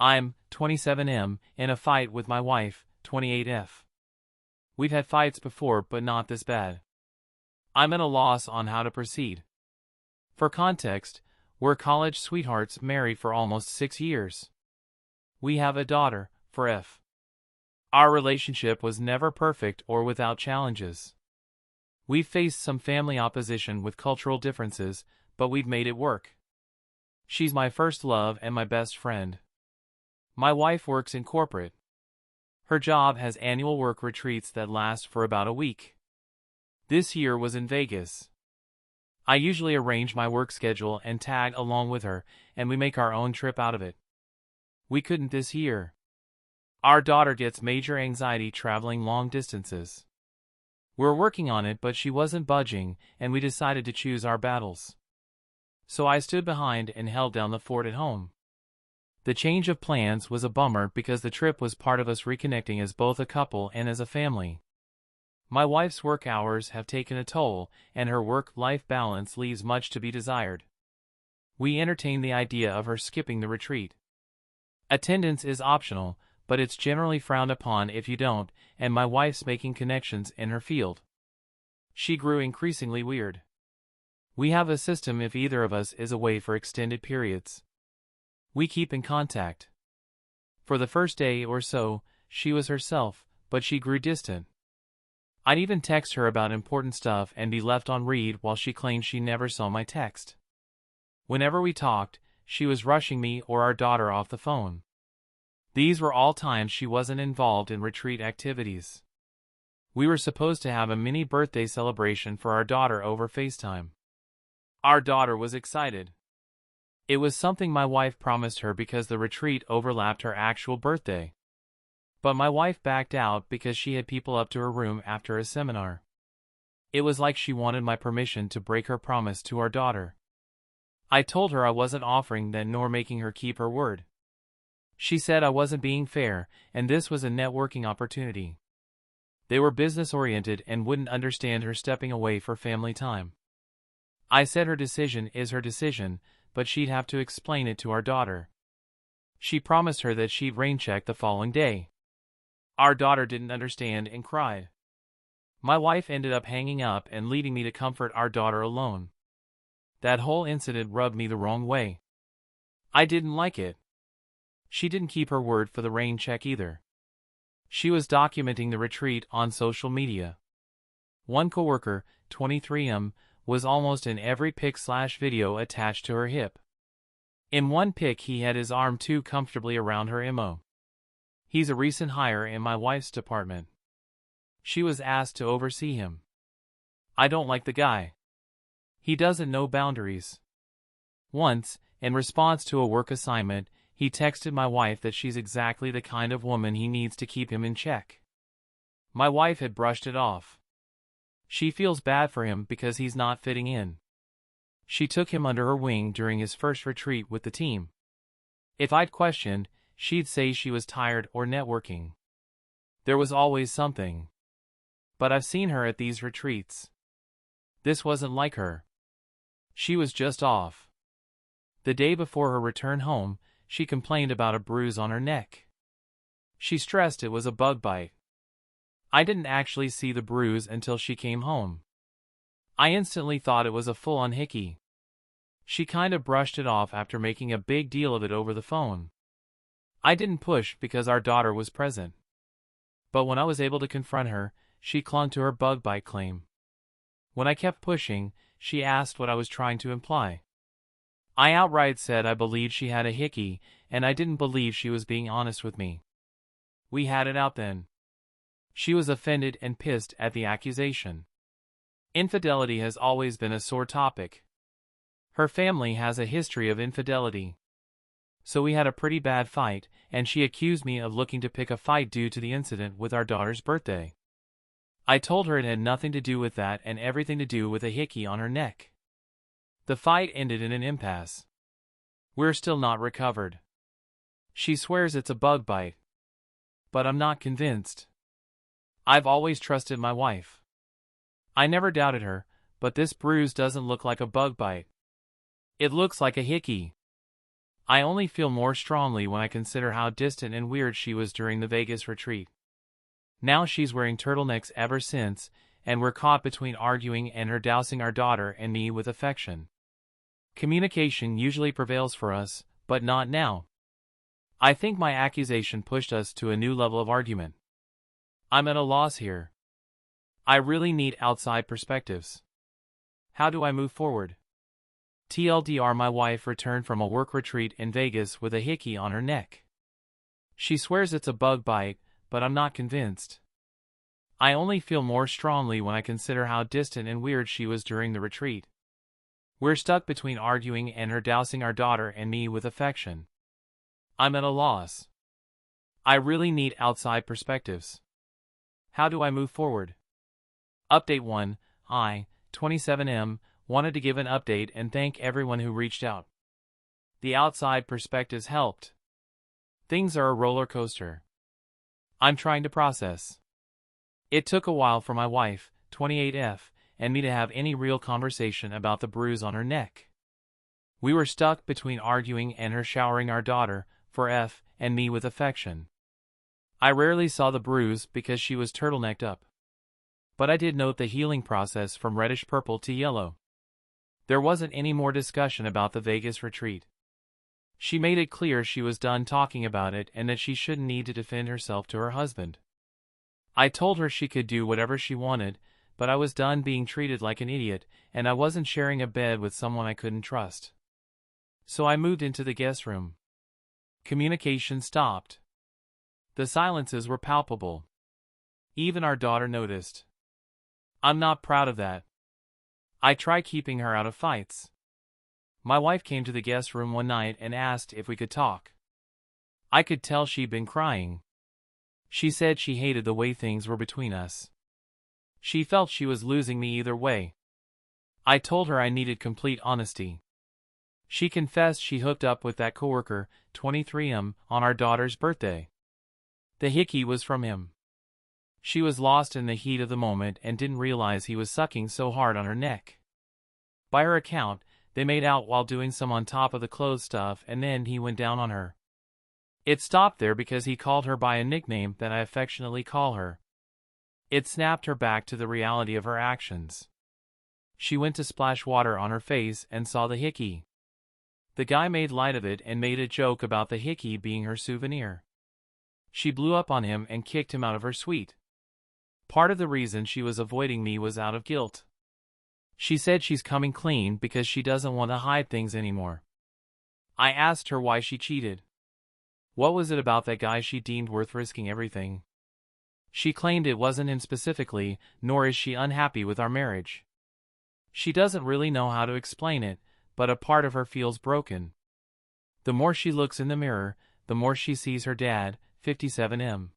I'm 27M in a fight with my wife, 28F. We've had fights before, but not this bad. I'm at a loss on how to proceed. For context, we're college sweethearts married for almost 6 years. We have a daughter, for F. Our relationship was never perfect or without challenges. We've faced some family opposition with cultural differences, but we've made it work. She's my first love and my best friend. My wife works in corporate. Her job has annual work retreats that last for about a week. This year was in Vegas. I usually arrange my work schedule and tag along with her, and we make our own trip out of it. We couldn't this year. Our daughter gets major anxiety traveling long distances. We're working on it, but she wasn't budging, and we decided to choose our battles. So I stood behind and held down the fort at home. The change of plans was a bummer because the trip was part of us reconnecting as both a couple and as a family. My wife's work hours have taken a toll, and her work-life balance leaves much to be desired. We entertained the idea of her skipping the retreat. Attendance is optional, but it's generally frowned upon if you don't, and my wife's making connections in her field. She grew increasingly weird. We have a system if either of us is away for extended periods. We keep in contact. For the first day or so, she was herself, but she grew distant. I'd even text her about important stuff and be left on read while she claimed she never saw my text. Whenever we talked, she was rushing me or our daughter off the phone. These were all times she wasn't involved in retreat activities. We were supposed to have a mini birthday celebration for our daughter over FaceTime. Our daughter was excited. It was something my wife promised her because the retreat overlapped her actual birthday. But my wife backed out because she had people up to her room after a seminar. It was like she wanted my permission to break her promise to our daughter. I told her I wasn't offering that nor making her keep her word. She said I wasn't being fair, and this was a networking opportunity. They were business-oriented and wouldn't understand her stepping away for family time. I said her decision is her decision, but she'd have to explain it to our daughter. She promised her that she'd rain-check the following day. Our daughter didn't understand and cried. My wife ended up hanging up and leaving me to comfort our daughter alone. That whole incident rubbed me the wrong way. I didn't like it. She didn't keep her word for the rain check either. She was documenting the retreat on social media. One coworker, 23M, was almost in every pic/video attached to her hip. In one pic he had his arm too comfortably around her mo. He's a recent hire in my wife's department. She was asked to oversee him. I don't like the guy. He doesn't know boundaries. Once, in response to a work assignment, he texted my wife that she's exactly the kind of woman he needs to keep him in check. My wife had brushed it off. She feels bad for him because he's not fitting in. She took him under her wing during his first retreat with the team. If I'd questioned, she'd say she was tired or networking. There was always something. But I've seen her at these retreats. This wasn't like her. She was just off. The day before her return home, she complained about a bruise on her neck. She stressed it was a bug bite. I didn't actually see the bruise until she came home. I instantly thought it was a full-on hickey. She kind of brushed it off after making a big deal of it over the phone. I didn't push because our daughter was present. But when I was able to confront her, she clung to her bug bite claim. When I kept pushing, she asked what I was trying to imply. I outright said I believed she had a hickey, and I didn't believe she was being honest with me. We had it out then. She was offended and pissed at the accusation. Infidelity has always been a sore topic. Her family has a history of infidelity. So we had a pretty bad fight, and she accused me of looking to pick a fight due to the incident with our daughter's birthday. I told her it had nothing to do with that and everything to do with a hickey on her neck. The fight ended in an impasse. We're still not recovered. She swears it's a bug bite. But I'm not convinced. I've always trusted my wife. I never doubted her, but this bruise doesn't look like a bug bite. It looks like a hickey. I only feel more strongly when I consider how distant and weird she was during the Vegas retreat. Now she's wearing turtlenecks ever since, and we're caught between arguing and her dousing our daughter and me with affection. Communication usually prevails for us, but not now. I think my accusation pushed us to a new level of argument. I'm at a loss here. I really need outside perspectives. How do I move forward? TLDR: my wife returned from a work retreat in Vegas with a hickey on her neck. She swears it's a bug bite, but I'm not convinced. I only feel more strongly when I consider how distant and weird she was during the retreat. We're stuck between arguing and her dousing our daughter and me with affection. I'm at a loss. I really need outside perspectives. How do I move forward? Update 1. I, 27M, wanted to give an update and thank everyone who reached out. The outside perspectives helped. Things are a roller coaster. I'm trying to process. It took a while for my wife, 28F, and me to have any real conversation about the bruise on her neck. We were stuck between arguing and her showering our daughter, for F, and me with affection. I rarely saw the bruise because she was turtlenecked up. But I did note the healing process from reddish purple to yellow. There wasn't any more discussion about the Vegas retreat. She made it clear she was done talking about it and that she shouldn't need to defend herself to her husband. I told her she could do whatever she wanted, but I was done being treated like an idiot, and I wasn't sharing a bed with someone I couldn't trust. So I moved into the guest room. Communication stopped. The silences were palpable. Even our daughter noticed. I'm not proud of that. I try keeping her out of fights. My wife came to the guest room one night and asked if we could talk. I could tell she'd been crying. She said she hated the way things were between us. She felt she was losing me either way. I told her I needed complete honesty. She confessed she hooked up with that coworker, 23M, on our daughter's birthday. The hickey was from him. She was lost in the heat of the moment and didn't realize he was sucking so hard on her neck. By her account, they made out while doing some on top of the clothes stuff, and then he went down on her. It stopped there because he called her by a nickname that I affectionately call her. It snapped her back to the reality of her actions. She went to splash water on her face and saw the hickey. The guy made light of it and made a joke about the hickey being her souvenir. She blew up on him and kicked him out of her suite. Part of the reason she was avoiding me was out of guilt. She said she's coming clean because she doesn't want to hide things anymore. I asked her why she cheated. What was it about that guy she deemed worth risking everything? She claimed it wasn't him specifically, nor is she unhappy with our marriage. She doesn't really know how to explain it, but a part of her feels broken. The more she looks in the mirror, the more she sees her dad, 57M.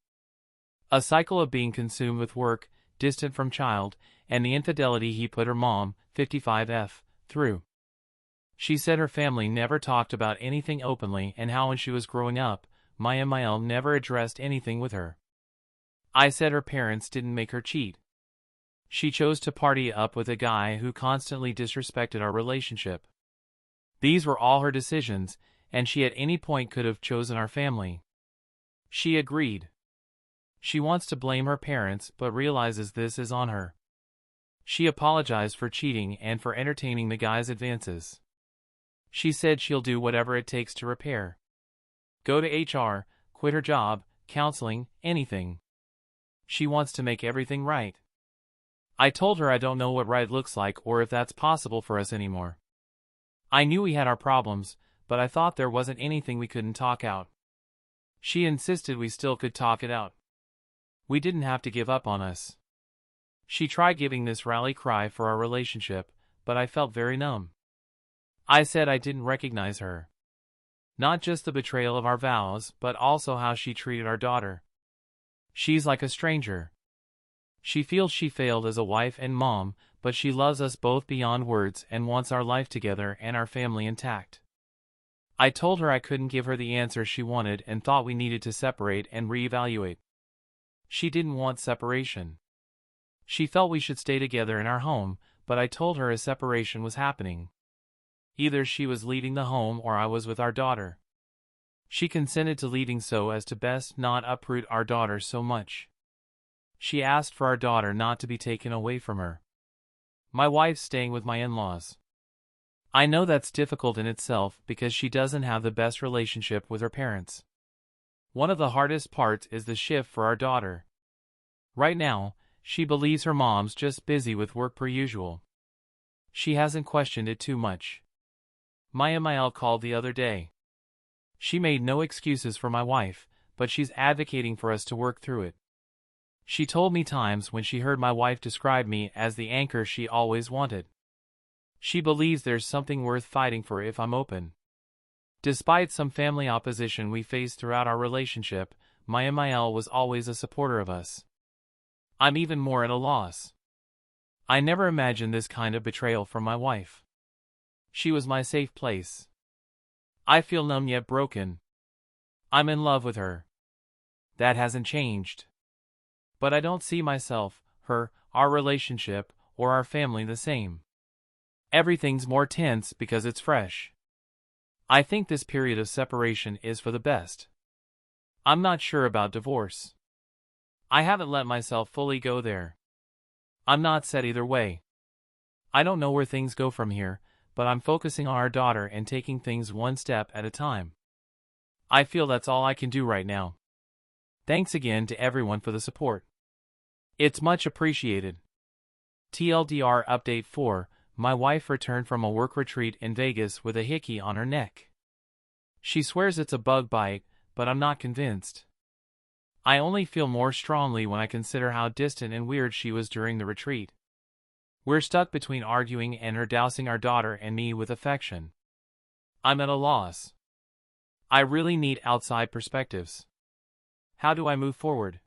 A cycle of being consumed with work, distant from child, and the infidelity he put her mom, 55F, through. She said her family never talked about anything openly and how when she was growing up, Mayel never addressed anything with her. I said her parents didn't make her cheat. She chose to party up with a guy who constantly disrespected our relationship. These were all her decisions, and she at any point could have chosen our family. She agreed. She wants to blame her parents but realizes this is on her. She apologized for cheating and for entertaining the guy's advances. She said she'll do whatever it takes to repair. Go to HR, quit her job, counseling, anything. She wants to make everything right. I told her I don't know what right looks like or if that's possible for us anymore. I knew we had our problems, but I thought there wasn't anything we couldn't talk out. She insisted we still could talk it out. We didn't have to give up on us. She tried giving this rally cry for our relationship, but I felt very numb. I said I didn't recognize her. Not just the betrayal of our vows, but also how she treated our daughter. She's like a stranger. She feels she failed as a wife and mom, but she loves us both beyond words and wants our life together and our family intact. I told her I couldn't give her the answer she wanted and thought we needed to separate and reevaluate. She didn't want separation. She felt we should stay together in our home, but I told her a separation was happening. Either she was leaving the home or I was with our daughter. She consented to leaving so as to best not uproot our daughter so much. She asked for our daughter not to be taken away from her. My wife's staying with my in-laws. I know that's difficult in itself because she doesn't have the best relationship with her parents. One of the hardest parts is the shift for our daughter. Right now, she believes her mom's just busy with work per usual. She hasn't questioned it too much. My MIL called the other day. She made no excuses for my wife, but she's advocating for us to work through it. She told me times when she heard my wife describe me as the anchor she always wanted. She believes there's something worth fighting for if I'm open. Despite some family opposition we faced throughout our relationship, my MIL was always a supporter of us. I'm even more at a loss. I never imagined this kind of betrayal from my wife. She was my safe place. I feel numb yet broken. I'm in love with her. That hasn't changed. But I don't see myself, her, our relationship, or our family the same. Everything's more tense because it's fresh. I think this period of separation is for the best. I'm not sure about divorce. I haven't let myself fully go there. I'm not set either way. I don't know where things go from here, but I'm focusing on our daughter and taking things one step at a time. I feel that's all I can do right now. Thanks again to everyone for the support. It's much appreciated. TLDR Update 4, my wife returned from a work retreat in Vegas with a hickey on her neck. She swears it's a bug bite, but I'm not convinced. I only feel more strongly when I consider how distant and weird she was during the retreat. We're stuck between arguing and her dousing our daughter and me with affection. I'm at a loss. I really need outside perspectives. How do I move forward?